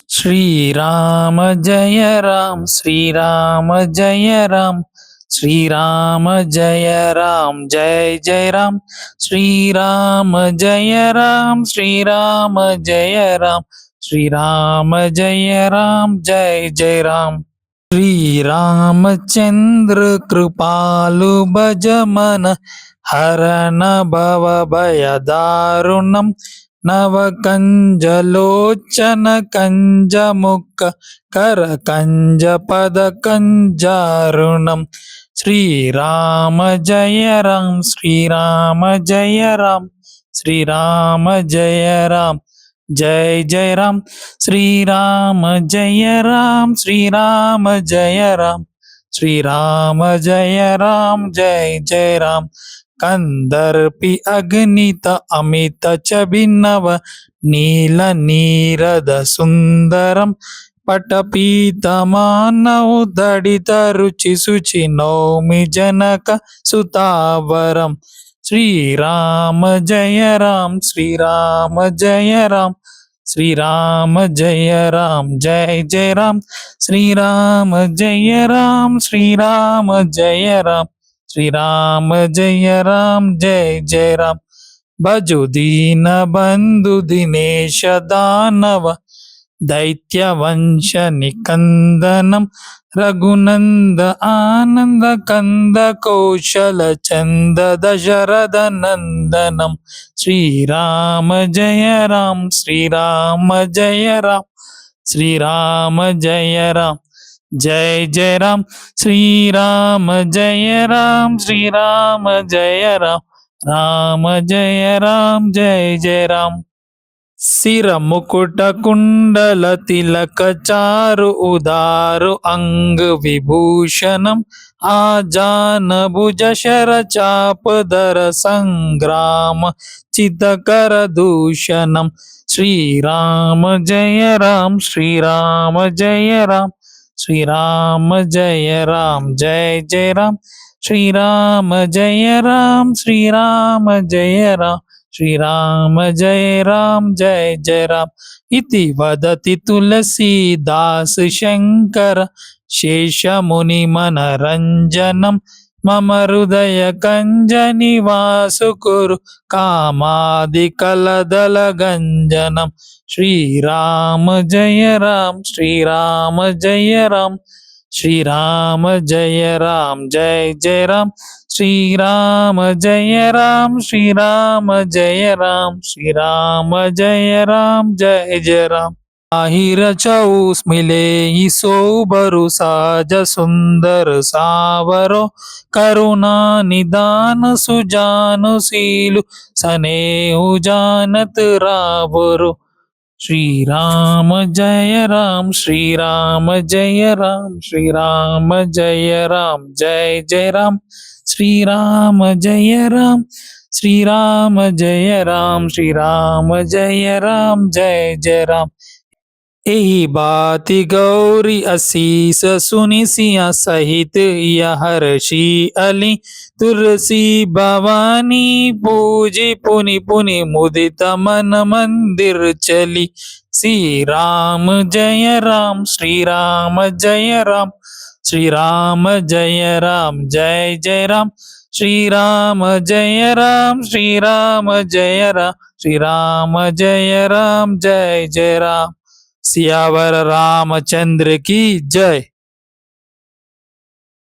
श्रीराम जय राम श्रीराम जय राम श्रीराम जय राम जय जय राम श्रीराम जय राम श्रीराम जय राम श्रीराम जय राम जय जय राम श्री रामचंद्र कृपालु भज मन हरन भव भय दारुणम नवकंजलोचन कंजमुख कर कंज पद कंजारुणम श्रीराम जय राम श्रीराम जय राम श्रीराम जय राम जय जय राम श्रीराम जय राम श्रीराम जय राम श्रीराम जय राम जय जय राम कंदर्पि अग्नित अमित चभिनव नील नीरद सुंदरम पटपीत मानव दड़ित रुचि शुचि नौमि जनक सुतावरम श्रीराम जय राम श्रीराम जय राम श्रीराम जय राम जय जय राम श्रीराम जय राम श्रीराम जय राम श्रीराम जय राम जय जय राम भजु दीन बंधु दिनेश दानव दैत्य वंश निकंदनम रघुनंद आनंद कंद कौशल चंद दशरथ नंदनम श्रीराम जय राम श्रीराम जय राम श्रीराम जय राम जय जय राम श्रीराम जय राम श्रीराम जय राम राम जय राम जय जय राम सिर मुकुट कुंडल तिलक चारु उदारु अंग विभूषणम आजान भुज शर चाप दर संग्राम चितकर दूषणम श्रीराम जय राम श्रीराम जय राम श्रीराम जय राम जय जय राम श्रीराम जय राम श्रीराम जय राम श्रीराम जय राम जय जय राम इति वदति तुलसीदास शंकर शेष मुनि मनरंजनम मम हृदय कंज निवास कुरु कामादि कलदल गंजनम श्रीराम जय राम श्रीराम जय राम श्रीराम जय राम जय जय राम श्रीराम जय राम श्रीराम जय राम श्रीराम जय राम जय जय राम आहिर चौस मिले सोबरु साज सुंदर सावरो करुणा निदान सुजानु सीलु सनेहु जानत रावरो श्रीराम जय राम श्रीराम जय राम श्रीराम जय राम जय जय राम श्रीराम जय राम श्रीराम जय राम श्रीराम जय राम जय जय राम यही बाति गौरी असीस सुनि सिया सहित यह हर्षि अली तुलसी भवानी पूजी पुनि पुनि मुदित मन मंदिर चली श्रीराम जय राम श्रीराम जय राम श्रीराम जय राम जय जय राम श्रीराम जय राम श्रीराम जय राम श्रीराम जय राम जय जय राम सियावर रामचंद्र की जय।